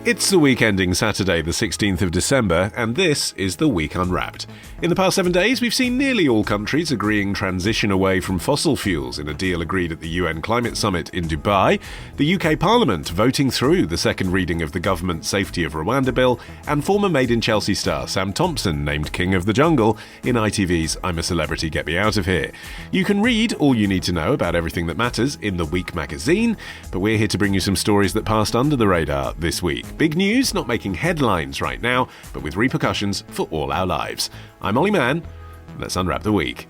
It's the week ending Saturday, the 16th of December, and this is the Week Unwrapped. In the past 7 days, we've seen nearly all countries agreeing transition away from fossil fuels in a deal agreed at the UN Climate Summit in Dubai, the UK Parliament voting through the second reading of the Government Safety of Rwanda Bill, and former Made in Chelsea star Sam Thompson named King of the Jungle in ITV's I'm a Celebrity, Get Me Out of Here. You can read all you need to know about everything that matters in the Week magazine, but we're here to bring you some stories that passed under the radar this week. Big news, not making headlines right now, but with repercussions for all our lives. I'm Olly Mann. Let's unwrap the week.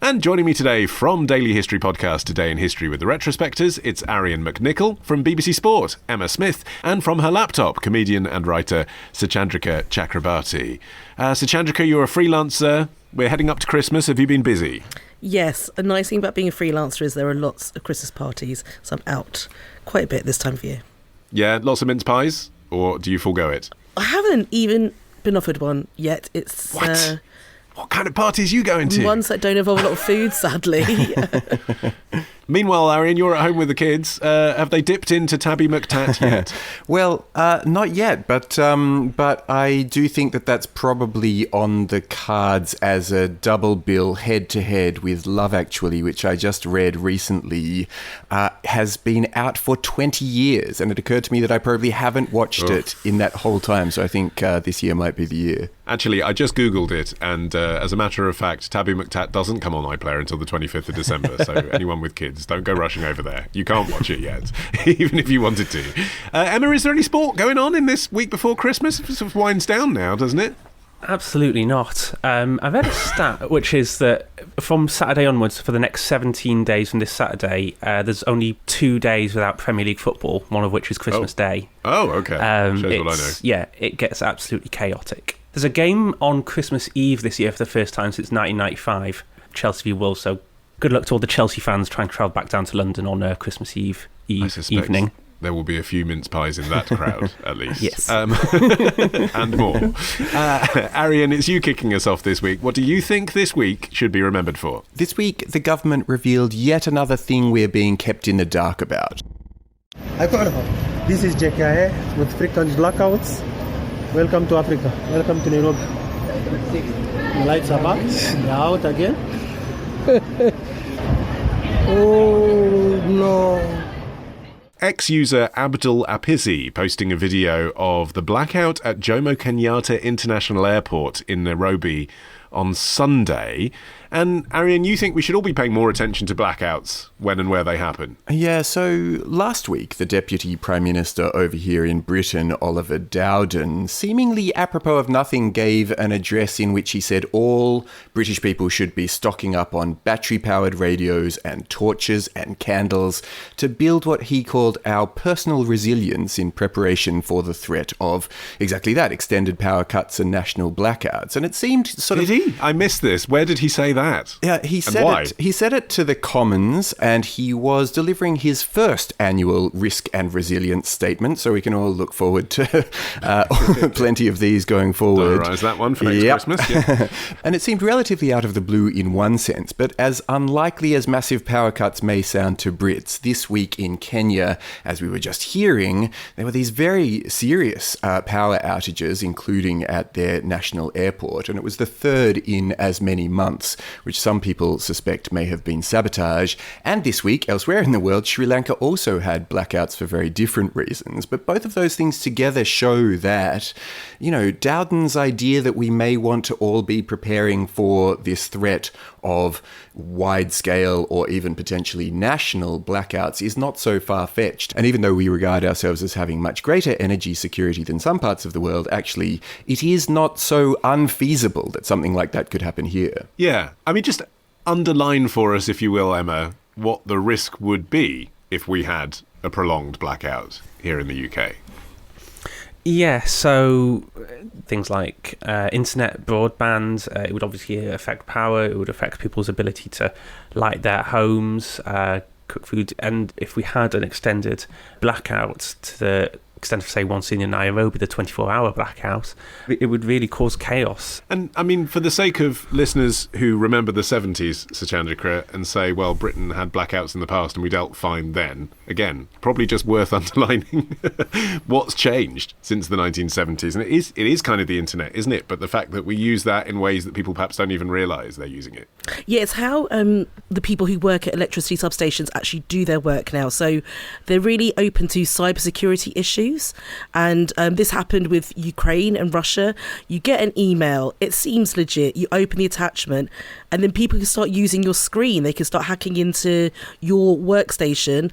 And joining me today from Daily History Podcast Today in History with the Retrospectors, it's Arion McNicoll from BBC Sport, Emma Smith, and from her laptop, comedian and writer Suchandrika Chakrabarti. Suchandrika, you're a freelancer. We're heading up to Christmas. Have you been busy? Yes, a nice thing about being a freelancer is there are lots of Christmas parties, so I'm out quite a bit this time of year. Yeah, lots of mince pies? Or do you forego it? I haven't even been offered one yet. It's What? What kind of parties are you going to? Ones that don't involve a lot of food, sadly. Meanwhile, Arion, you're at home with the kids. Have they dipped into Tabby McTat yet? Well, not yet, but I do think that that's probably on the cards as a double bill head-to-head with Love Actually, which I just read recently, has been out for 20 years. And it occurred to me that I probably haven't watched it in that whole time. So I think this year might be the year. Actually, I just Googled it, and as a matter of fact, Tabby McTat doesn't come on iPlayer until the 25th of December, so anyone with kids, don't go rushing over there. You can't watch it yet, even if you wanted to. Emma, is there any sport going on in this week before Christmas? It sort of winds down now, doesn't it? Absolutely not. I've read a stat, which is that from Saturday onwards, for the next 17 days from this Saturday, there's only 2 days without Premier League football, one of which is Christmas Day. Oh, okay. Shows what I know. Yeah, it gets absolutely chaotic. There's a game on Christmas Eve this year for the first time since 1995, Chelsea v Wolves, so good luck to all the Chelsea fans trying to travel back down to London on Christmas Eve evening. There will be a few mince pies in that crowd, at least. Yes. And more. Arion, it's you kicking us off this week. What do you think this week should be remembered for? This week, the government revealed yet another thing we're being kept in the dark about. This is JKA with frequent blackouts. Welcome to Africa. Welcome to Nairobi. The lights are back. They're out again. Oh no. Ex-user Abdul Apisi posting a video of the blackout at Jomo Kenyatta International Airport in Nairobi on Sunday. And Arion, you think we should all be paying more attention to blackouts when and where they happen? Yeah, so last week, the Deputy Prime Minister over here in Britain, Oliver Dowden, seemingly apropos of nothing, gave an address in which he said all British people should be stocking up on battery-powered radios and torches and candles to build what he called our personal resilience in preparation for the threat of exactly that, extended power cuts and national blackouts. And it seemed sort of... Did he? I missed this. Where did he say that? Yeah, he said it to the Commons, and he was delivering his first annual risk and resilience statement, so we can all look forward to plenty of these going forward. Diarise that one for next Christmas. Yeah. And it seemed relatively out of the blue in one sense, but as unlikely as massive power cuts may sound to Brits, this week in Kenya, as we were just hearing, there were these very serious power outages, including at their national airport, and it was the third in as many months, which some people suspect may have been sabotage. And this week, elsewhere in the world, Sri Lanka also had blackouts for very different reasons. But both of those things together show that, Dowden's idea that we may want to all be preparing for this threat of wide-scale or even potentially national blackouts is not so far-fetched. And even though we regard ourselves as having much greater energy security than some parts of the world, actually, it is not so unfeasible that something like that could happen here. Yeah. I mean, just underline for us, if you will, Emma, what the risk would be if we had a prolonged blackout here in the UK. Yeah, so things like internet, broadband, it would obviously affect power, it would affect people's ability to light their homes, cook food, and if we had an extended blackout to the extent of, say, one scene in Nairobi, the 24-hour blackout, it would really cause chaos. And, I mean, for the sake of listeners who remember the 70s, Suchandrika, and say, well, Britain had blackouts in the past and we dealt fine then, again, probably just worth underlining what's changed since the 1970s. And it is kind of the internet, isn't it? But the fact that we use that in ways that people perhaps don't even realise they're using it. Yeah, it's how the people who work at electricity substations actually do their work now. So they're really open to cybersecurity issues. And this happened with Ukraine and Russia. You get an email, it seems legit, you open the attachment, and then people can start using your screen. They can start hacking into your workstation.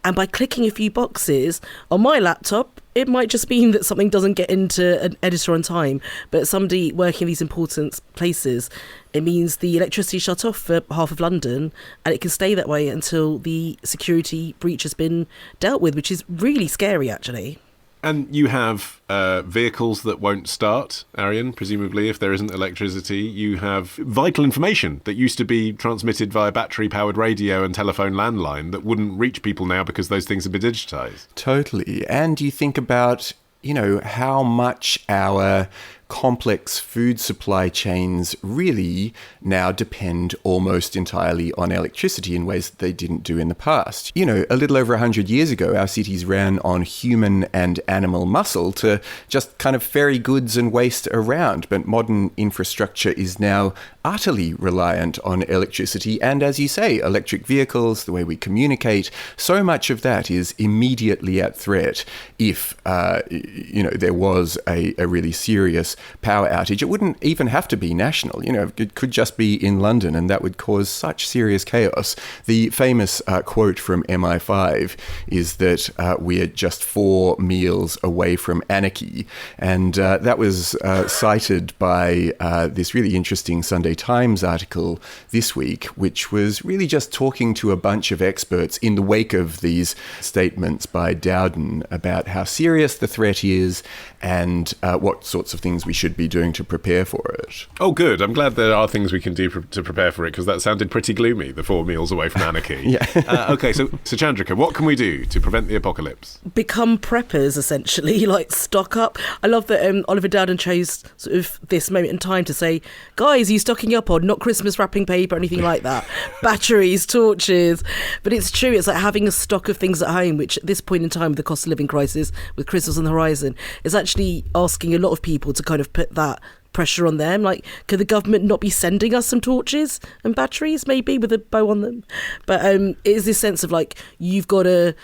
And by clicking a few boxes on my laptop, it might just mean that something doesn't get into an editor on time. But somebody working in these important places, it means the electricity shut off for half of London, and it can stay that way until the security breach has been dealt with, which is really scary, actually. And you have vehicles that won't start, Arion, presumably, if there isn't electricity. You have vital information that used to be transmitted via battery-powered radio and telephone landline that wouldn't reach people now because those things have been digitised. Totally. And you think about, how much our complex food supply chains really now depend almost entirely on electricity in ways that they didn't do in the past. A little over 100 years ago, our cities ran on human and animal muscle to just kind of ferry goods and waste around. But modern infrastructure is now utterly reliant on electricity. And as you say, electric vehicles, the way we communicate, so much of that is immediately at threat if, there was a really serious power outage. It wouldn't even have to be national. It could just be in London, and that would cause such serious chaos. The famous quote from MI5 is that we're just 4 meals away from anarchy. And that was cited by this really interesting Sunday Times article this week, which was really just talking to a bunch of experts in the wake of these statements by Dowden about how serious the threat is and what sorts of things we should be doing to prepare for it. Oh, good. I'm glad there are things we can do to prepare for it, because that sounded pretty gloomy, the 4 meals away from anarchy. Yeah. Okay, so Suchandrika, what can we do to prevent the apocalypse? Become preppers, essentially, like stock up. I love that Oliver Dowden chose sort of this moment in time to say, guys, are you stocking up on not Christmas wrapping paper or anything like that? Batteries, torches. But it's true, it's like having a stock of things at home, which at this point in time with the cost of living crisis, with Christmas on the horizon, is actually asking a lot of people to kind of put that pressure on them. Like, could the government not be sending us some torches and batteries, maybe with a bow on them? But it is this sense of like, you've got to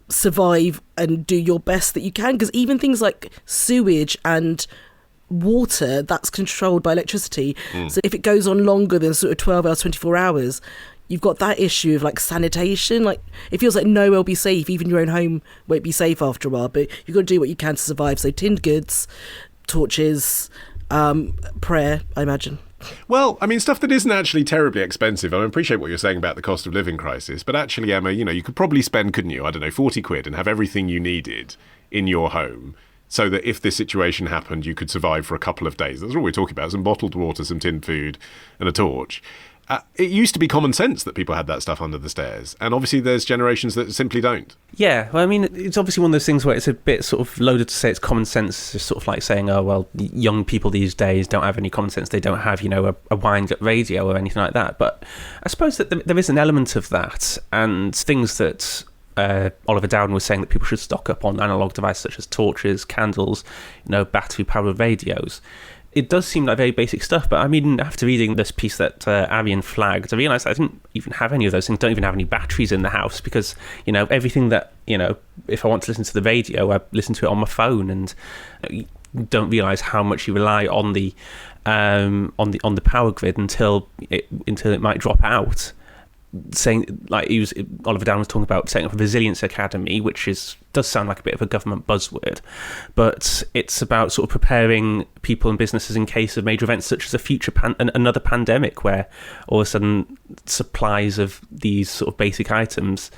survive and do your best that you can, because even things like sewage and water, that's controlled by electricity. So if it goes on longer than sort of 12 hours, 24 hours, you've got that issue of like sanitation. Like, it feels like nowhere will be safe. Even your own home won't be safe after a while, but you've got to do what you can to survive. So tinned goods, torches, prayer, I imagine. Well, I mean, stuff that isn't actually terribly expensive. I appreciate what you're saying about the cost of living crisis, but actually, Emma, you could probably spend, couldn't you, 40 quid and have everything you needed in your home, so that if this situation happened, you could survive for a couple of days. That's all we're talking about, some bottled water, some tinned food, and a torch. It used to be common sense that people had that stuff under the stairs, and obviously there's generations that simply don't. Yeah, well, I mean, it's obviously one of those things where it's a bit sort of loaded to say it's common sense. It's sort of like saying, oh, well, young people these days don't have any common sense. They don't have, a wind-up radio or anything like that. But I suppose that there is an element of that, and things that Oliver Dowden was saying that people should stock up on analogue devices such as torches, candles, battery-powered radios. It does seem like very basic stuff, but I mean, after reading this piece that Arion flagged, I realised I didn't even have any of those things, don't even have any batteries in the house, because, everything that, if I want to listen to the radio, I listen to it on my phone, and you don't realise how much you rely on the power grid until it might drop out. Saying, like, Oliver Dowden was talking about setting up a resilience academy, which does sound like a bit of a government buzzword, but it's about sort of preparing people and businesses in case of major events such as a future another pandemic, where all of a sudden supplies of these sort of basic items,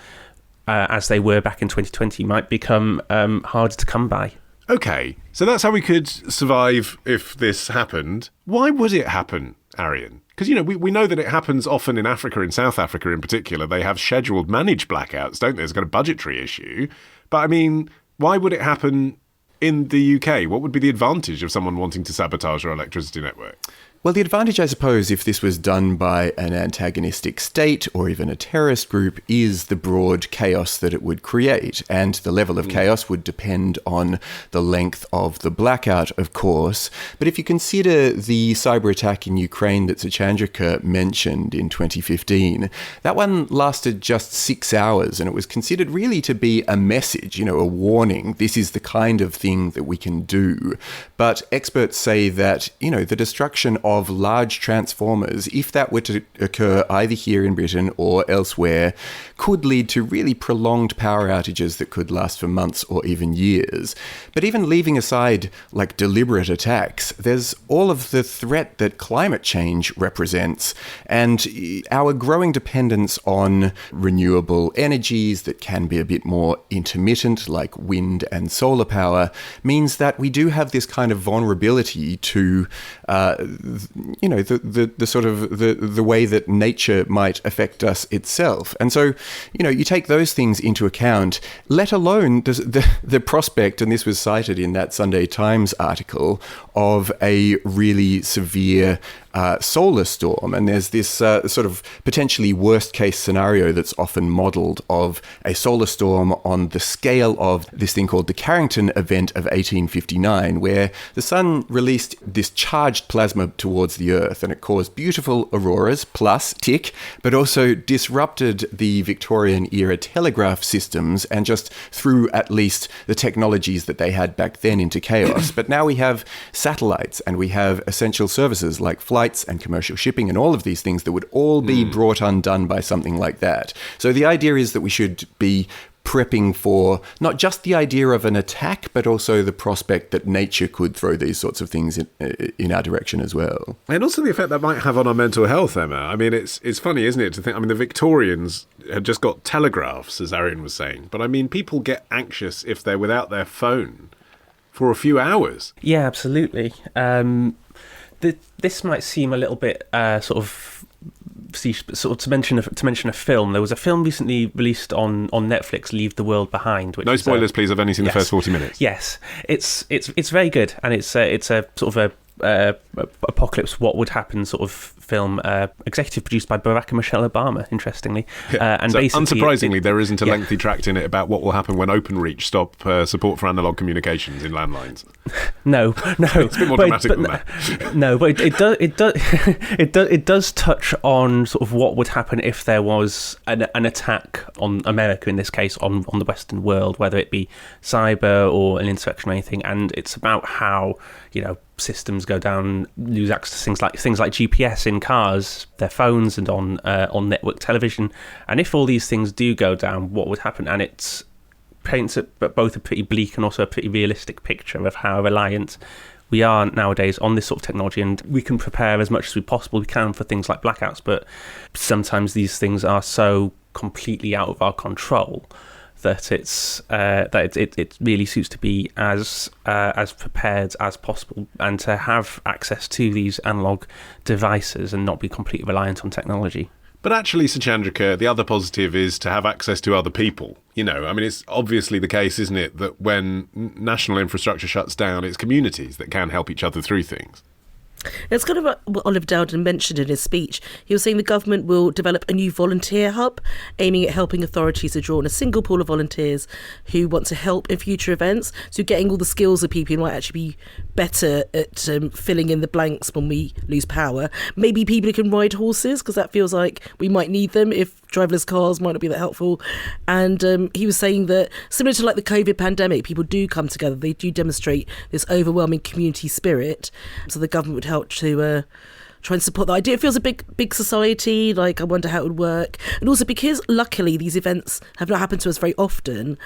as they were back in 2020, might become harder to come by. Okay, so that's how we could survive if this happened. Why would it happen, Arion? Because, we know that it happens often in Africa, in South Africa in particular. They have scheduled managed blackouts, don't they? There's got a budgetary issue. But, I mean, why would it happen in the UK? What would be the advantage of someone wanting to sabotage our electricity network? Well, the advantage, I suppose, if this was done by an antagonistic state or even a terrorist group, is the broad chaos that it would create. And the level of chaos would depend on the length of the blackout, of course. But if you consider the cyber attack in Ukraine that Suchandrika mentioned in 2015, that one lasted just 6 hours, and it was considered really to be a message, a warning. This is the kind of thing that we can do. But experts say that, the destruction of large transformers, if that were to occur either here in Britain or elsewhere, could lead to really prolonged power outages that could last for months or even years. But even leaving aside deliberate attacks, there's all of the threat that climate change represents, and our growing dependence on renewable energies that can be a bit more intermittent, like wind and solar power, means that we do have this kind of vulnerability to the way that nature might affect us itself. And so, you take those things into account, let alone the prospect, and this was cited in that Sunday Times article, of a really severe solar storm. And there's this sort of potentially worst case scenario that's often modelled of a solar storm on the scale of this thing called the Carrington event of 1859, where the sun released this charged plasma towards the Earth, and it caused beautiful auroras, plus tick, but also disrupted the Victorian era telegraph systems and just threw at least the technologies that they had back then into chaos. But now we have satellites, and we have essential services like flights and commercial shipping and all of these things that would all be brought undone by something like that. So the idea is that we should be prepping for not just the idea of an attack, but also the prospect that nature could throw these sorts of things in our direction as well. And also the effect that might have on our mental health, Emma. I mean, it's funny, isn't it, to think, the Victorians had just got telegraphs, as Arion was saying. But people get anxious if they're without their phone for a few hours. Yeah, absolutely. This might seem a little bit to mention a film. There was a film recently released on Netflix, Leave the World Behind. Which no spoilers, please. I've only seen the first 40 minutes. Yes, it's very good, and it's a sort of a apocalypse, what would happen sort of film, executive produced by Barack and Michelle Obama, interestingly. And so basically, unsurprisingly, there isn't a lengthy tract in it about what will happen when OpenReach stop support for analogue communications in landlines. No, it's a bit more dramatic than that. No, but it does touch on sort of what would happen if there was an attack on America, in this case, on the Western world, whether it be cyber or an insurrection or anything. And it's about how systems go down, lose access to things like GPS in cars, their phones, and on network television. And if all these things do go down, what would happen? And it paints both a pretty bleak and also a pretty realistic picture of how reliant we are nowadays on this sort of technology. And we can prepare as much as we possibly can for things like blackouts, but sometimes these things are so completely out of our control that it really suits to be as prepared as possible, and to have access to these analog devices and not be completely reliant on technology. But actually, Suchandrika, the other positive is to have access to other people. It's obviously the case, isn't it, that when national infrastructure shuts down, it's communities that can help each other through things. It's kind of what Oliver Dowden mentioned in his speech. He was saying the government will develop a new volunteer hub aiming at helping authorities to draw on a single pool of volunteers who want to help in future events. So getting all the skills of people who might actually be better at filling in the blanks when we lose power. Maybe people who can ride horses, because that feels like we might need them if driverless cars might not be that helpful. And he was saying that similar to the COVID pandemic, people do come together. They do demonstrate this overwhelming community spirit. So the government would help to try and support that idea. It feels a big society. I wonder how it would work. And also because luckily these events have not happened to us very often,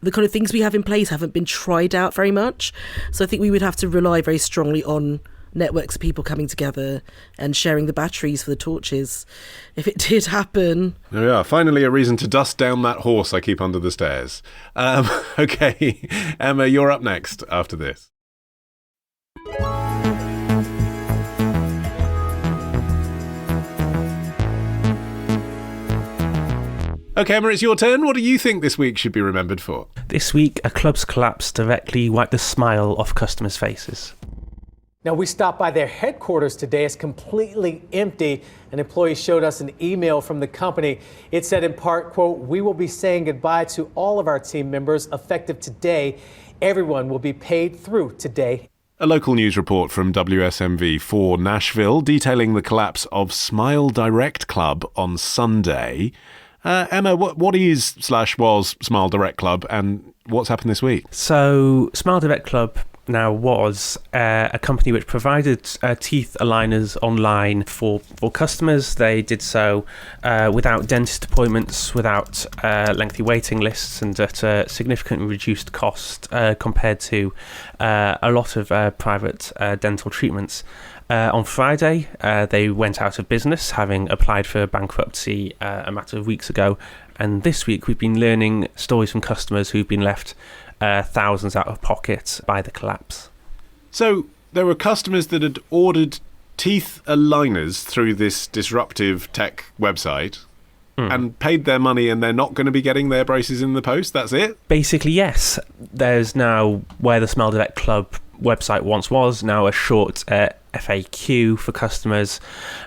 the kind of things we have in place haven't been tried out very much. So I think we would have to rely very strongly on networks of people coming together and sharing the batteries for the torches if it did happen. There we are. Finally, a reason to dust down that horse I keep under the stairs. Okay, Emma, you're up next after this. Okay, Emma, it's your turn. What do you think this week should be remembered for? This week, a club's collapse directly wiped the smile off customers' faces. Now, we stopped by their headquarters today. It's completely empty. An employee showed us an email from the company. It said in part, quote, "We will be saying goodbye to all of our team members effective today. Everyone will be paid through today." A local news report from WSMV4 Nashville detailing the collapse of Smile Direct Club on Sunday. Emma, what is/was Smile Direct Club and what's happened this week? So, Smile Direct Club now was a company which provided teeth aligners online for customers. They did so without dentist appointments, without lengthy waiting lists, and at a significantly reduced cost compared to a lot of private dental treatments. On Friday, they went out of business, having applied for bankruptcy a matter of weeks ago. And this week, we've been learning stories from customers who've been left thousands out of pocket by the collapse. So there were customers that had ordered teeth aligners through this disruptive tech website and paid their money, and they're not going to be getting their braces in the post? That's it? Basically, yes. There's now, where the Smile Direct Club website once was, now a short FAQ for customers,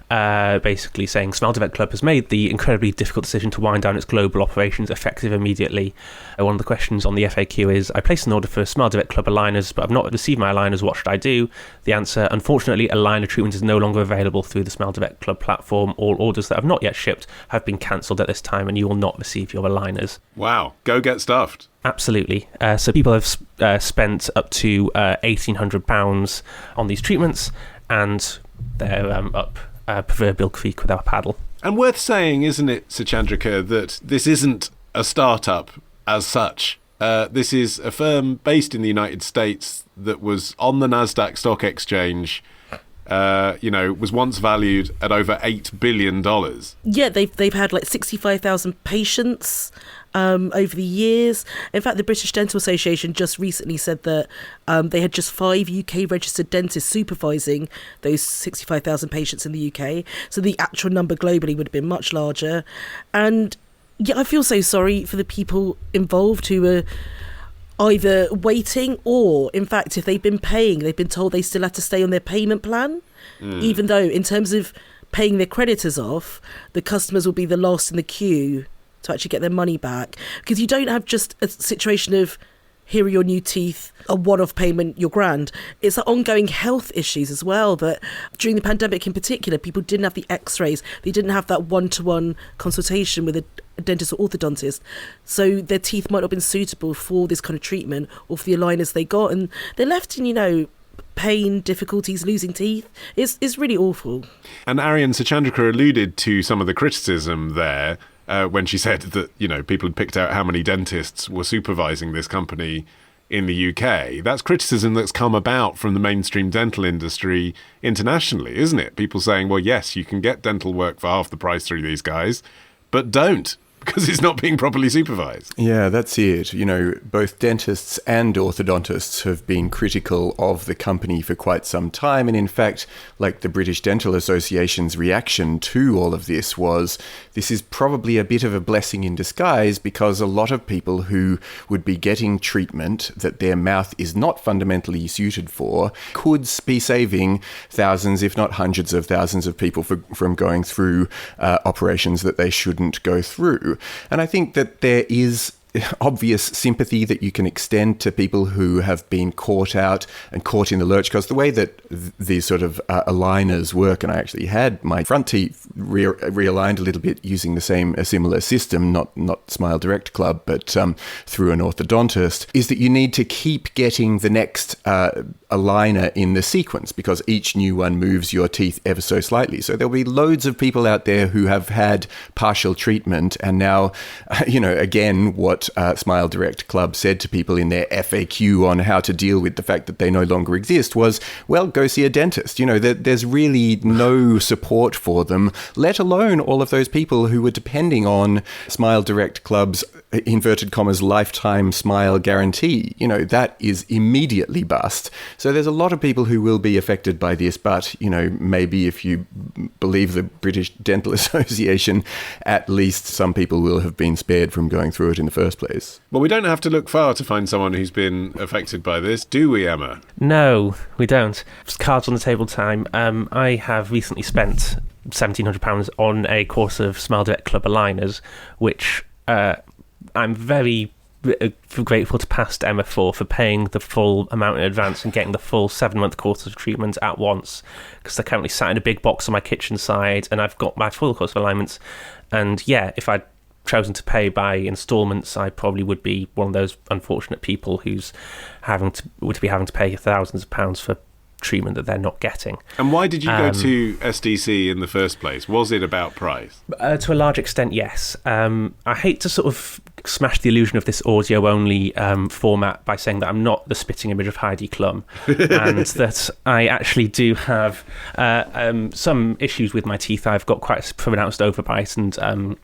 basically saying Smile Direct Club has made the incredibly difficult decision to wind down its global operations effective immediately. One of the questions on the FAQ is, I placed an order for Smile Direct Club aligners, but I've not received my aligners. What should I do? The answer, unfortunately, aligner treatment is no longer available through the Smile Direct Club platform. All orders that have not yet shipped have been cancelled at this time, and you will not receive your aligners. Wow, go get stuffed. Absolutely. So people have spent up to £1,800 on these treatments, and they're up proverbial creek without a paddle. And worth saying, isn't it, Suchandrika, that this isn't a startup as such. This is a firm based in the United States that was on the NASDAQ stock exchange, was once valued at over $8 billion. Yeah, they've had like 65,000 patients over the years. In fact, the British Dental Association just recently said that they had just 5 UK registered dentists supervising those 65,000 patients in the UK. So the actual number globally would have been much larger. And yeah, I feel so sorry for the people involved who are either waiting or, in fact, if they've been paying, they've been told they still have to stay on their payment plan, even though in terms of paying their creditors off, the customers will be the last in the queue to actually get their money back. Because you don't have just a situation of, here are your new teeth, a one-off payment, you're grand. It's the ongoing health issues as well, that during the pandemic in particular, people didn't have the x-rays, they didn't have that one-to-one consultation with a dentist or orthodontist, so their teeth might not have been suitable for this kind of treatment or for the aligners they got, and they're left in, pain, difficulties, losing teeth. It's really awful. And Arion Suchandrika alluded to some of the criticism there when she said that, people had picked out how many dentists were supervising this company in the UK. That's criticism that's come about from the mainstream dental industry internationally, isn't it? People saying, well, yes, you can get dental work for half the price through these guys, but don't, because it's not being properly supervised. Yeah, that's it. Both dentists and orthodontists have been critical of the company for quite some time. And in fact, like the British Dental Association's reaction to all of this was, this is probably a bit of a blessing in disguise, because a lot of people who would be getting treatment that their mouth is not fundamentally suited for could be saving thousands, if not hundreds of thousands of people from going through operations that they shouldn't go through. And I think that there is obvious sympathy that you can extend to people who have been caught out and caught in the lurch, because the way that these sort of aligners work, and I actually had my front teeth realigned a little bit using a similar system, not Smile Direct Club, but through an orthodontist, is that you need to keep getting the next aligner in the sequence, because each new one moves your teeth ever so slightly. So there'll be loads of people out there who have had partial treatment, and now, again, what Smile Direct Club said to people in their FAQ on how to deal with the fact that they no longer exist was, well, go see a dentist. There's really no support for them, let alone all of those people who were depending on Smile Direct Club's inverted commas, lifetime smile guarantee, that is immediately bust. So there's a lot of people who will be affected by this, but, maybe if you believe the British Dental Association, at least some people will have been spared from going through it in the first place. Well, we don't have to look far to find someone who's been affected by this, do we, Emma? No, we don't. Cards on the table time. I have recently spent £1,700 on a course of Smile Direct Club aligners, which I'm very grateful to past Emma for paying the full amount in advance and getting the full 7-month course of treatment at once, because they're currently sat in a big box on my kitchen side and I've got my full course of alignments. And yeah, if I'd chosen to pay by instalments, I probably would be one of those unfortunate people who's would be having to pay thousands of pounds for treatment that they're not getting. And why did you go to SDC in the first place? Was it about price? To a large extent, yes. I hate to sort of smash the illusion of this audio-only format by saying that I'm not the spitting image of Heidi Klum, and that I actually do have some issues with my teeth. I've got quite a pronounced overbite and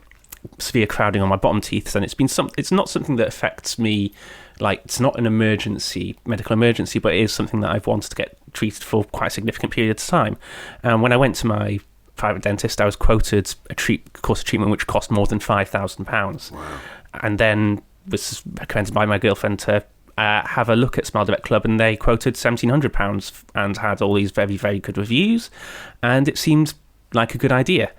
severe crowding on my bottom teeth, and it's not something that affects me. Like, it's not an medical emergency, but it is something that I've wanted to get treated for quite a significant period of time. And when I went to my private dentist, I was quoted a course of treatment which cost more than £5,000. Wow. And then was recommended by my girlfriend to have a look at Smile Direct Club, and they quoted £1,700 and had all these very, very good reviews, and it seemed like a good idea.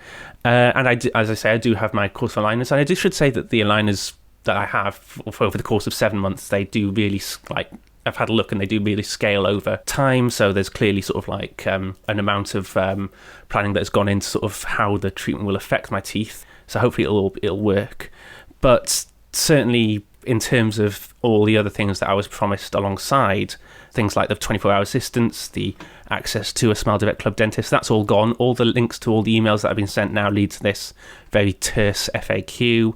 And as I say, I do have my course of aligners, and I should say that the aligners that I have for over the course of 7 months, they do really, I've had a look and they do really scale over time. So there's clearly sort of like an amount of planning that has gone into sort of how the treatment will affect my teeth. So hopefully it'll work. But certainly in terms of all the other things that I was promised alongside, things like the 24-hour assistance, the access to a Smile Direct Club dentist, that's all gone. All the links to all the emails that have been sent now lead to this very terse FAQ.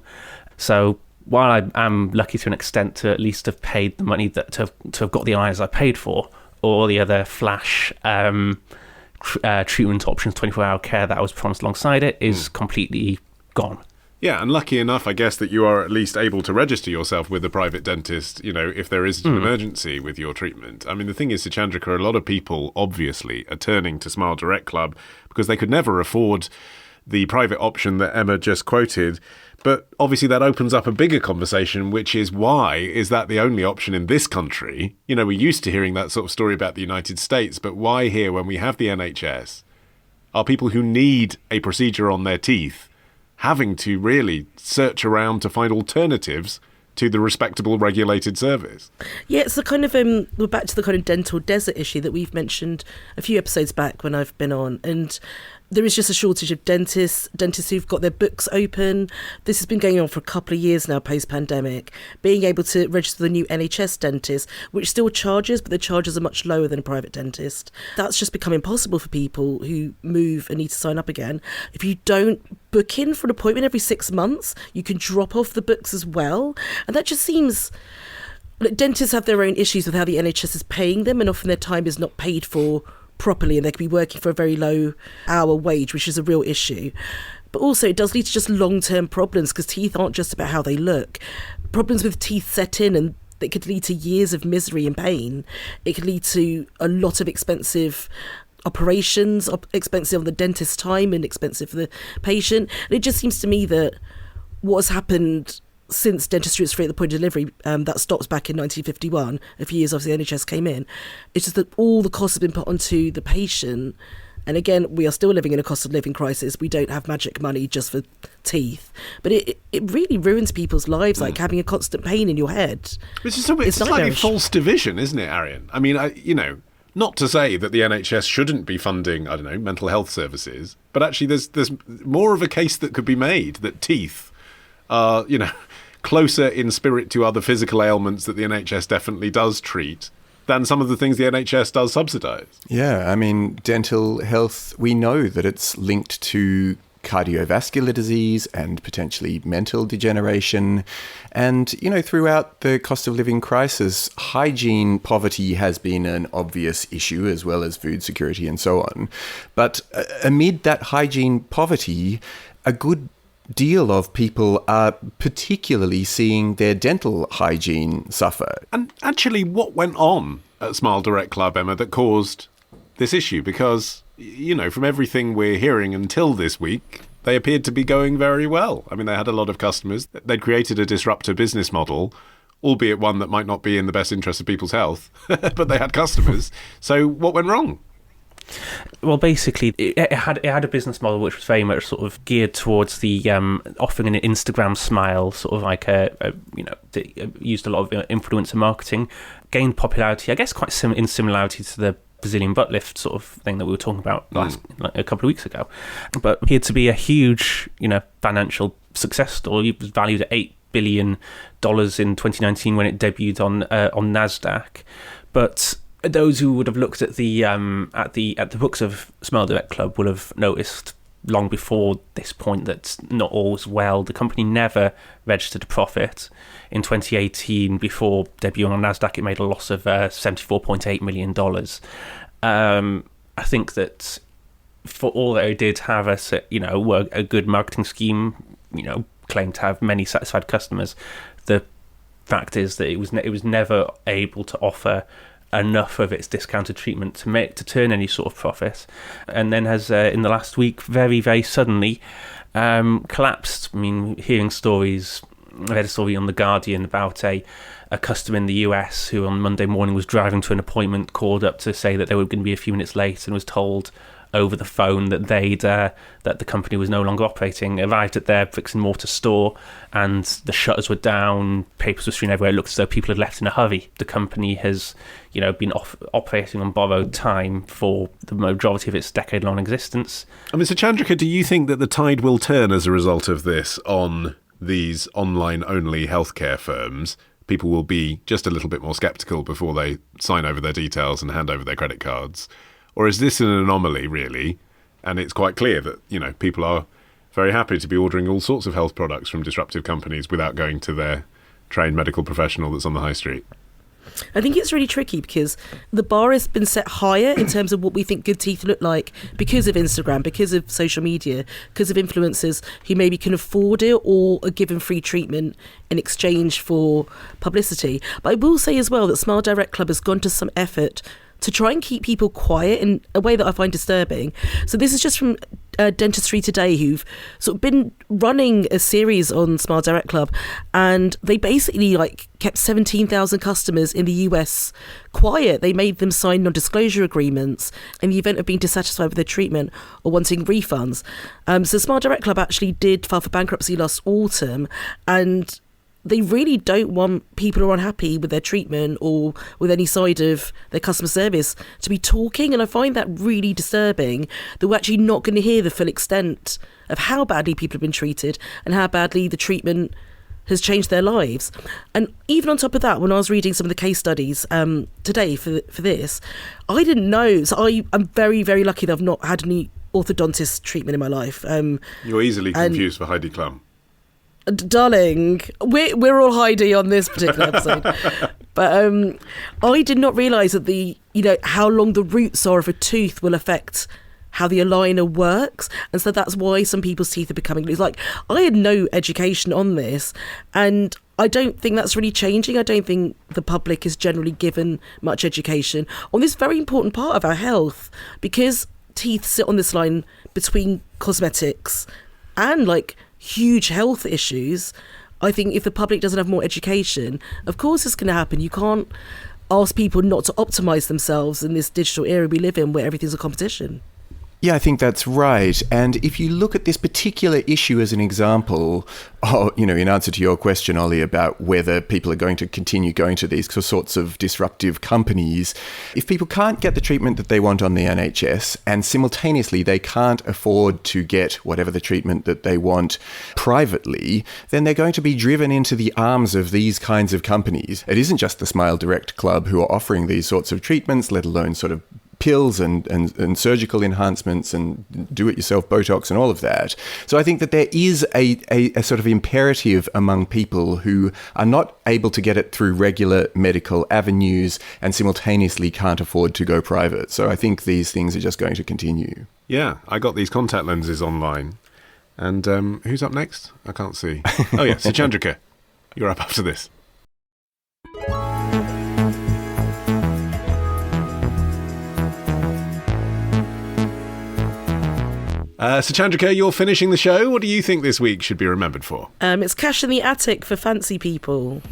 So while I am lucky to an extent to at least have paid the money to have got the aligners I paid for, all the other flash treatment options, 24-hour care that I was promised alongside it is completely gone. Yeah, and lucky enough, I guess, that you are at least able to register yourself with a private dentist, if there is an emergency with your treatment. I mean, the thing is, Suchandrika, a lot of people, obviously, are turning to Smile Direct Club because they could never afford the private option that Emma just quoted. But obviously that opens up a bigger conversation, which is, why is that the only option in this country? We're used to hearing that sort of story about the United States, but why here, when we have the NHS, are people who need a procedure on their teeth having to really search around to find alternatives to the respectable regulated service? Yeah, it's the kind of we're back to the kind of dental desert issue that we've mentioned a few episodes back when I've been on, and there is just a shortage of dentists who've got their books open. This has been going on for a couple of years now, post-pandemic. Being able to register the new NHS dentist, which still charges, but the charges are much lower than a private dentist. That's just become impossible for people who move and need to sign up again. If you don't book in for an appointment every 6 months, you can drop off the books as well. And that just seems... Dentists have their own issues with how the NHS is paying them, and often their time is not paid for properly, and they could be working for a very low hour wage, which is a real issue. But also it does lead to just long-term problems, because teeth aren't just about how they look. Problems with teeth set in, and it could lead to years of misery and pain. It could lead to a lot of expensive operations, expensive on the dentist's time and expensive for the patient. And it just seems to me that what has happened since dentistry was free at the point of delivery, that stops back in 1951, a few years after the NHS came in, it's just that all the costs have been put onto the patient. And again, we are still living in a cost of living crisis. We don't have magic money just for teeth. But it really ruins people's lives, like having a constant pain in your head. It's just it's slightly false division, isn't it, Arion? I mean, not to say that the NHS shouldn't be funding, mental health services, but actually there's more of a case that could be made that teeth are, closer in spirit to other physical ailments that the NHS definitely does treat than some of the things the NHS does subsidise. Yeah, dental health, we know that it's linked to cardiovascular disease and potentially mental degeneration. And, throughout the cost of living crisis, hygiene poverty has been an obvious issue, as well as food security and so on. But amid that hygiene poverty, a good deal of people are particularly seeing their dental hygiene suffer. And actually, what went on at Smile Direct Club, Emma, that caused this issue? Because, you know, from everything we're hearing until this week, they appeared to be going very well. I mean, they had a lot of customers. They'd created a disruptive business model, albeit one that might not be in the best interest of people's health, but they had customers. So what went wrong? Well, basically, it had a business model which was very much sort of geared towards the offering an Instagram smile, sort of like used a lot of influencer marketing, gained popularity, I guess, quite in similarity to the Brazilian butt lift sort of thing that we were talking about a couple of weeks ago, but appeared to be a huge, financial success story. It was valued at $8 billion in 2019 when it debuted on Nasdaq, but those who would have looked at the books of Smile Direct Club will have noticed long before this point that not all was well. The company never registered a profit. In 2018, before debuting on Nasdaq, it made a loss of $74.8 million. I think that for all that it did have a good marketing scheme, claimed to have many satisfied customers, the fact is that it was never able to offer enough of its discounted treatment to turn any sort of profit, and then has in the last week very, very suddenly collapsed. I mean, hearing stories, I read a story on The Guardian about a customer in the US who on Monday morning was driving to an appointment, called up to say that they were going to be a few minutes late, and was told over the phone that that the company was no longer operating. Arrived at their bricks and mortar store, and the shutters were down, papers were strewn everywhere. It looked as though people had left in a hurry. The company has, been operating on borrowed time for the majority of its decade-long existence. And Mr. Chandrika, do you think that the tide will turn as a result of this on these online-only healthcare firms? People will be just a little bit more sceptical before they sign over their details and hand over their credit cards? Or is this an anomaly, really? And it's quite clear that, people are very happy to be ordering all sorts of health products from disruptive companies without going to their trained medical professional that's on the high street. I think it's really tricky because the bar has been set higher in terms of what we think good teeth look like because of Instagram, because of social media, because of influencers who maybe can afford it or are given free treatment in exchange for publicity. But I will say as well that Smile Direct Club has gone to some effort to try and keep people quiet in a way that I find disturbing. So this is just from Dentistry Today, who've sort of been running a series on Smile Direct Club, and they basically kept 17,000 customers in the US quiet. They made them sign non-disclosure agreements in the event of being dissatisfied with their treatment or wanting refunds. So Smile Direct Club actually did file for bankruptcy last autumn, and they really don't want people who are unhappy with their treatment or with any side of their customer service to be talking. And I find that really disturbing, that we're actually not going to hear the full extent of how badly people have been treated and how badly the treatment has changed their lives. And even on top of that, when I was reading some of the case studies today for this, I didn't know. So I'm very, very lucky that I've not had any orthodontist treatment in my life. You're easily confused for Heidi Klum. Darling, we're all Heidi on this particular episode. But I did not realise that how long the roots are of a tooth will affect how the aligner works, and so that's why some people's teeth are becoming loose. I had no education on this, and I don't think that's really changing. I don't think the public is generally given much education on this very important part of our health, because teeth sit on this line between cosmetics and huge health issues. I think if the public doesn't have more education, of course it's going to happen. You can't ask people not to optimize themselves in this digital era we live in where everything's a competition. Yeah, I think that's right. And if you look at this particular issue as an example, in answer to your question, Olly, about whether people are going to continue going to these sorts of disruptive companies, if people can't get the treatment that they want on the NHS and simultaneously they can't afford to get whatever the treatment that they want privately, then they're going to be driven into the arms of these kinds of companies. It isn't just the Smile Direct Club who are offering these sorts of treatments, let alone sort of pills and surgical enhancements and do-it-yourself Botox and all of that. So I think that there is a sort of imperative among people who are not able to get it through regular medical avenues and simultaneously can't afford to go private. So I think these things are just going to continue. Yeah, I got these contact lenses online, And who's up next? I can't see. Oh yeah, Suchandrika. You're up after this. Suchandrika, you're finishing the show. What do you think this week should be remembered for? It's cash in the attic for fancy people.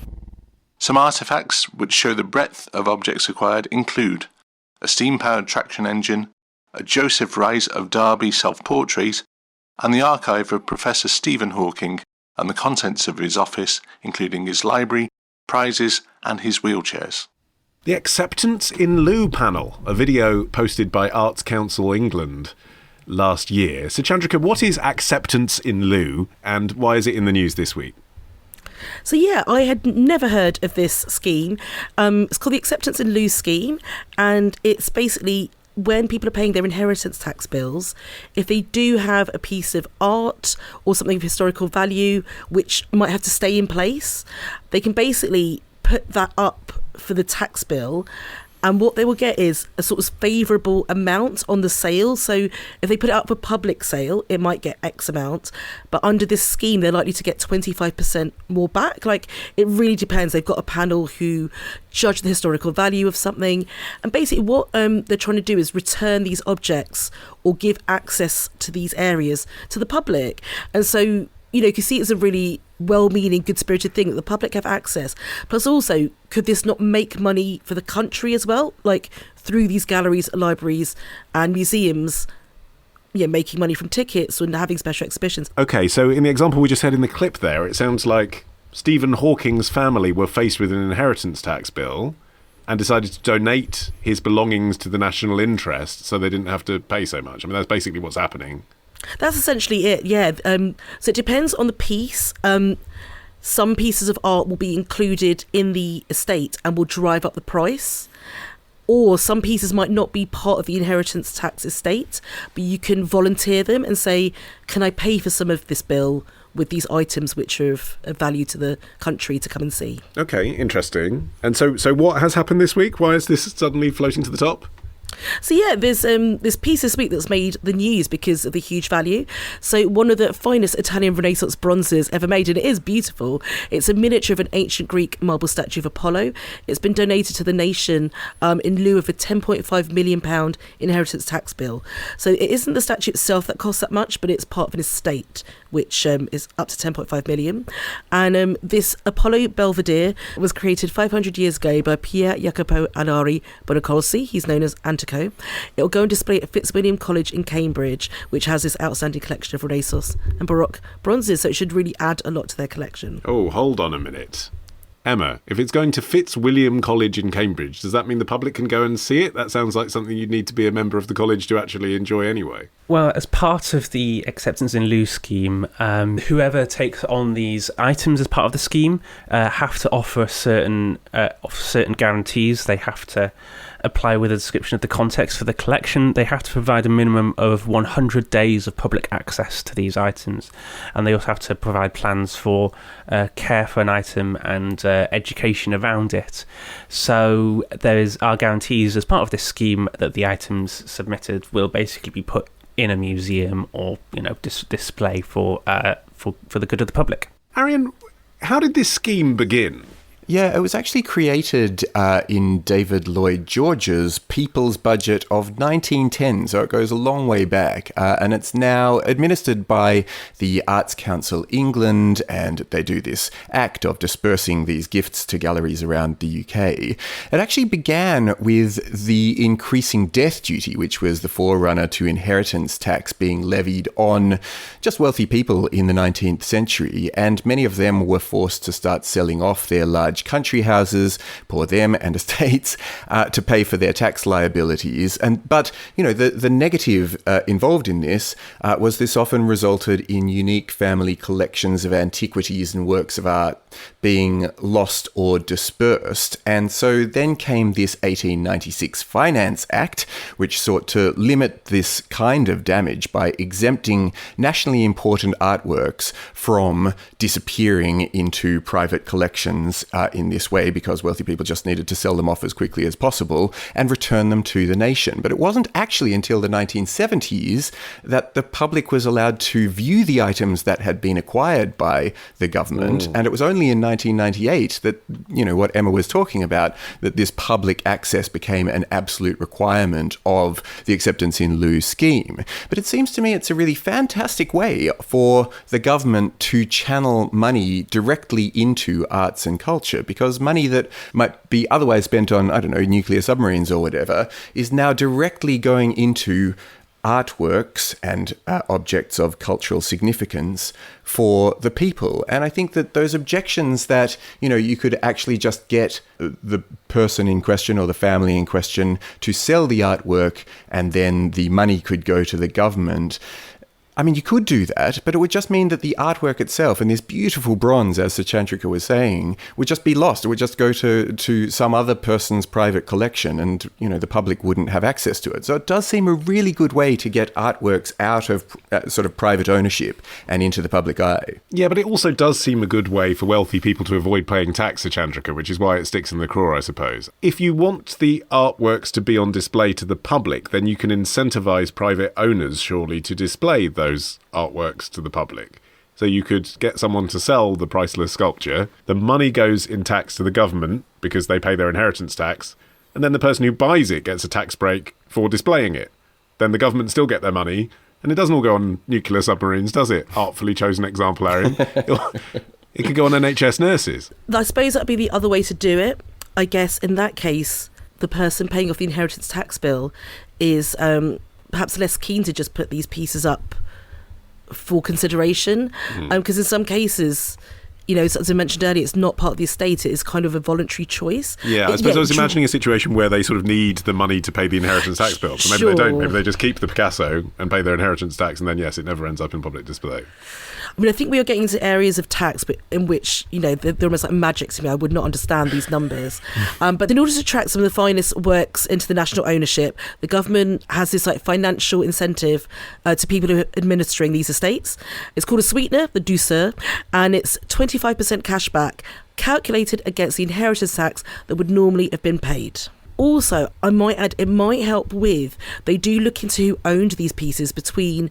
Some artefacts which show the breadth of objects acquired include a steam-powered traction engine, a Joseph Rice of Derby self-portrait, and the archive of Professor Stephen Hawking and the contents of his office, including his library, prizes and his wheelchairs. The Acceptance in Lieu panel, a video posted by Arts Council England last year. Suchandrika, what is Acceptance in Lieu and why is it in the news this week? So yeah, I had never heard of this scheme. It's called the Acceptance in Lieu scheme, and it's basically when people are paying their inheritance tax bills, if they do have a piece of art or something of historical value which might have to stay in place, they can basically put that up for the tax bill, and what they will get is a sort of favourable amount on the sale. So if they put it up for public sale, it might get X amount, but under this scheme they're likely to get 25% more back. Like, it really depends. They've got a panel who judge the historical value of something, and basically what they're trying to do is return these objects or give access to these areas to the public. And so, you can see it's a really well-meaning, good-spirited thing that the public have access. Plus also, could this not make money for the country as well? Like, through these galleries, libraries and museums, making money from tickets and having special exhibitions. Okay, so in the example we just had in the clip there, it sounds like Stephen Hawking's family were faced with an inheritance tax bill and decided to donate his belongings to the national interest so they didn't have to pay so much. I mean, that's basically what's happening. That's essentially it, yeah. So it depends on the piece. Some pieces of art will be included in the estate and will drive up the price. Or some pieces might not be part of the inheritance tax estate, but you can volunteer them and say, can I pay for some of this bill with these items which are of value to the country to come and see? Okay, interesting. And so what has happened this week? Why is this suddenly floating to the top? So yeah, there's this piece this week that's made the news because of the huge value. So one of the finest Italian Renaissance bronzes ever made, and it is beautiful. It's a miniature of an ancient Greek marble statue of Apollo. It's been donated to the nation in lieu of a £10.5 million inheritance tax bill. So it isn't the statue itself that costs that much, but it's part of an estate which is up to 10.5 million. And this Apollo Belvedere was created 500 years ago by Pier Jacopo Alari Bonacolsi. He's known as Antico. It will go and display at Fitzwilliam College in Cambridge, which has this outstanding collection of Renaissance and Baroque bronzes, so it should really add a lot to their collection. Oh, hold on a minute. Emma, if it's going to Fitzwilliam College in Cambridge, does that mean the public can go and see it? That sounds like something you'd need to be a member of the college to actually enjoy anyway. Well, as part of the Acceptance in Lieu scheme, whoever takes on these items as part of the scheme have to offer certain guarantees. They have to apply with a description of the context for the collection. They have to provide a minimum of 100 days of public access to these items, and they also have to provide plans for care for an item and education around it. So our guarantees as part of this scheme that the items submitted will basically be put in a museum or display for the good of the public. Arion, how did this scheme begin? Yeah, it was actually created in David Lloyd George's People's Budget of 1910, so it goes a long way back, and it's now administered by the Arts Council England, and they do this act of dispersing these gifts to galleries around the UK. It actually began with the increasing death duty, which was the forerunner to inheritance tax being levied on just wealthy people in the 19th century, and many of them were forced to start selling off their large country houses, poor them, and estates to pay for their tax liabilities. But the negative involved in this was this often resulted in unique family collections of antiquities and works of art being lost or dispersed. And so then came this 1896 Finance Act, which sought to limit this kind of damage by exempting nationally important artworks from disappearing into private collections in this way because wealthy people just needed to sell them off as quickly as possible and return them to the nation. But it wasn't actually until the 1970s that the public was allowed to view the items that had been acquired by the government. And it was only in 1998 that, what Emma was talking about, that this public access became an absolute requirement of the acceptance in lieu scheme. But it seems to me it's a really fantastic way for the government to channel money directly into arts and culture, because money that might be otherwise spent on, nuclear submarines or whatever, is now directly going into artworks and objects of cultural significance for the people. And I think that those objections that, you could actually just get the person in question or the family in question to sell the artwork and then the money could go to the government. I mean, you could do that, but it would just mean that the artwork itself and this beautiful bronze, as Suchandrika was saying, would just be lost. It would just go to some other person's private collection and, the public wouldn't have access to it. So it does seem a really good way to get artworks out of sort of private ownership and into the public eye. Yeah, but it also does seem a good way for wealthy people to avoid paying tax, Suchandrika, which is why it sticks in the craw, I suppose. If you want the artworks to be on display to the public, then you can incentivise private owners, surely, to display those artworks to the public. So you could get someone to sell the priceless sculpture, the money goes in tax to the government because they pay their inheritance tax, and then the person who buys it gets a tax break for displaying it. Then the government still get their money, and it doesn't all go on nuclear submarines, does it? Artfully chosen example, Arion. It could go on NHS nurses. I suppose that'd be the other way to do it. I guess in that case, the person paying off the inheritance tax bill is perhaps less keen to just put these pieces up for consideration, because in some cases, as I mentioned earlier, it's not part of the estate, it is kind of a voluntary choice. Yeah, I suppose I was imagining a situation where they sort of need the money to pay the inheritance tax bill. So maybe they don't. Maybe they just keep the Picasso and pay their inheritance tax, and then, yes, it never ends up in public display. I mean, I think we are getting into areas of tax but in which, they're almost like magic to me. I would not understand these numbers. But in order to attract some of the finest works into the national ownership, the government has this financial incentive to people who are administering these estates. It's called a sweetener, the douceur, and it's 25% cash back calculated against the inheritance tax that would normally have been paid. Also, I might add, it might help with, they do look into who owned these pieces between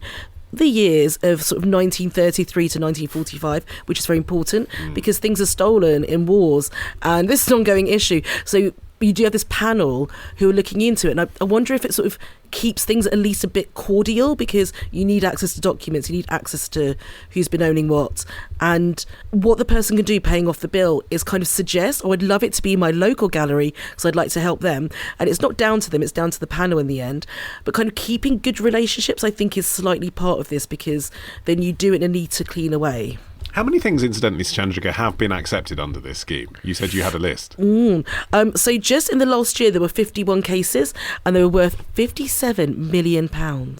the years of sort of 1933 to 1945, which is very important because things are stolen in wars and this is an ongoing issue. So you do have this panel who are looking into it, and I wonder if it sort of keeps things at least a bit cordial, because you need access to documents, you need access to who's been owning what, and what the person can do paying off the bill is kind of suggest, I'd love it to be my local gallery because I'd like to help them, and it's not down to them, it's down to the panel in the end, but kind of keeping good relationships I think is slightly part of this, because then you do it in a neat to clean way. How many things, incidentally, Suchandrika, have been accepted under this scheme? You said you had a list. So just in the last year, there were 51 cases, and they were worth £57 million. Wow.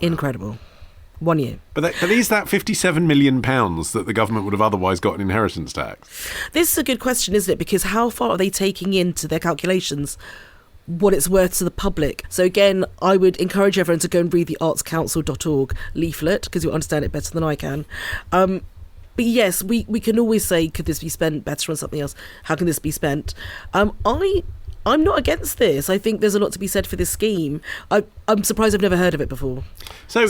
Incredible. 1 year. But is that £57 million that the government would have otherwise got in inheritance tax? This is a good question, isn't it? Because how far are they taking into their calculations what it's worth to the public? So again, I would encourage everyone to go and read the artscouncil.org leaflet, because you'll understand it better than I can. But yes, we can always say, could this be spent better on something else? How can this be spent? I'm not against this. I think there's a lot to be said for this scheme. I'm surprised I've never heard of it before. So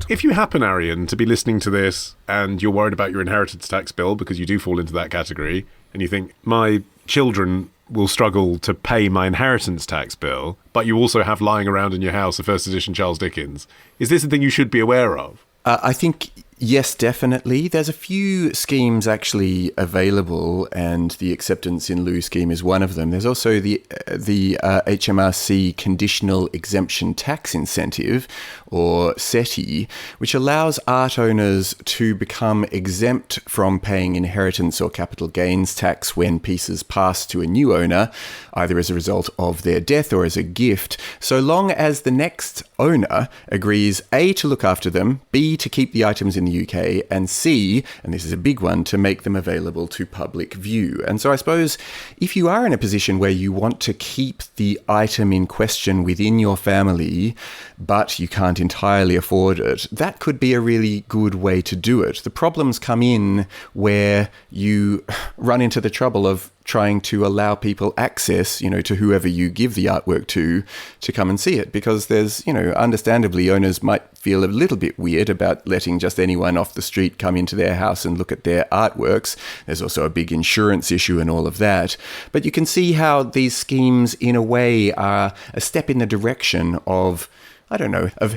if you happen, Arion, to be listening to this and you're worried about your inheritance tax bill, because you do fall into that category, and you think, my children will struggle to pay my inheritance tax bill, but you also have lying around in your house a first edition Charles Dickens, is this a thing you should be aware of? I think, yes, definitely. There's a few schemes actually available, and the acceptance in lieu scheme is one of them. There's also the HMRC conditional exemption tax incentive, or SETI, which allows art owners to become exempt from paying inheritance or capital gains tax when pieces pass to a new owner, either as a result of their death or as a gift, so long as the next owner agrees A, to look after them, B, to keep the items in the UK, and C, and this is a big one, to make them available to public view. And so I suppose if you are in a position where you want to keep the item in question within your family, but you can't entirely afford it, that could be a really good way to do it. The problems come in where you run into the trouble of trying to allow people access, to whoever you give the artwork to come and see it. Because there's, understandably, owners might feel a little bit weird about letting just anyone off the street come into their house and look at their artworks. There's also a big insurance issue and all of that. But you can see how these schemes, in a way, are a step in the direction of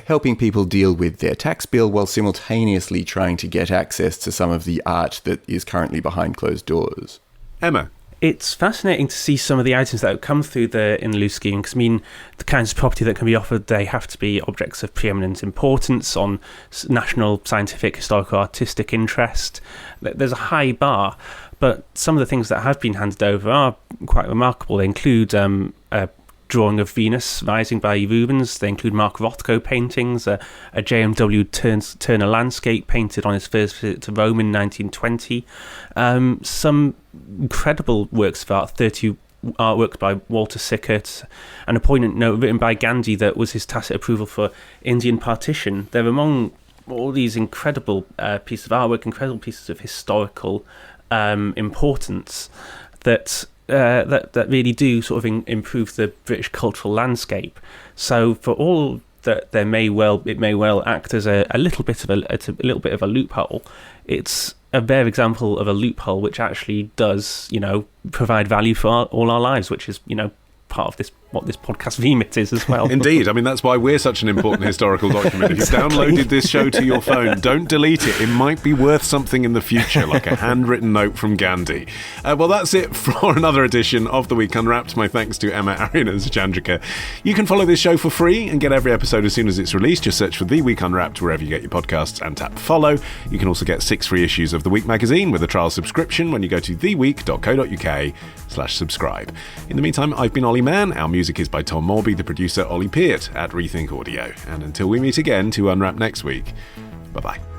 helping people deal with their tax bill while simultaneously trying to get access to some of the art that is currently behind closed doors. Emma. It's fascinating to see some of the items that have come through the In Lieu scheme, because the kinds of property that can be offered, they have to be objects of preeminent importance on national, scientific, historical, artistic interest. There's a high bar, but some of the things that have been handed over are quite remarkable. They include a drawing of Venus Rising by Rubens. They include Mark Rothko paintings, a J.M.W. Turner landscape painted on his first visit to Rome in 1920. Some incredible works of art, 30 artworks by Walter Sickert, and a poignant note written by Gandhi that was his tacit approval for Indian partition. They're among all these incredible pieces of artwork, incredible pieces of historical importance that really do sort of improve the British cultural landscape. So for all that it may well act as a little bit of a loophole, it's a bare example of a loophole which actually does provide value for all our lives, which is part of what this podcast remit is as well. Indeed. That's why we're such an important historical document. If you've downloaded this show to your phone, don't delete it. It might be worth something in the future, like a handwritten note from Gandhi. Well, that's it for another edition of The Week Unwrapped. My thanks to Emma, Arion and Suchandrika. You can follow this show for free and get every episode as soon as it's released. Just search for The Week Unwrapped wherever you get your podcasts and tap follow. You can also get 6 free issues of The Week magazine with a trial subscription when you go to theweek.co.uk/subscribe. In the meantime, I've been Olly Mann. Our music is by Tom Morby, the producer Ollie Peart at Rethink Audio. And until we meet again to unwrap next week, bye-bye.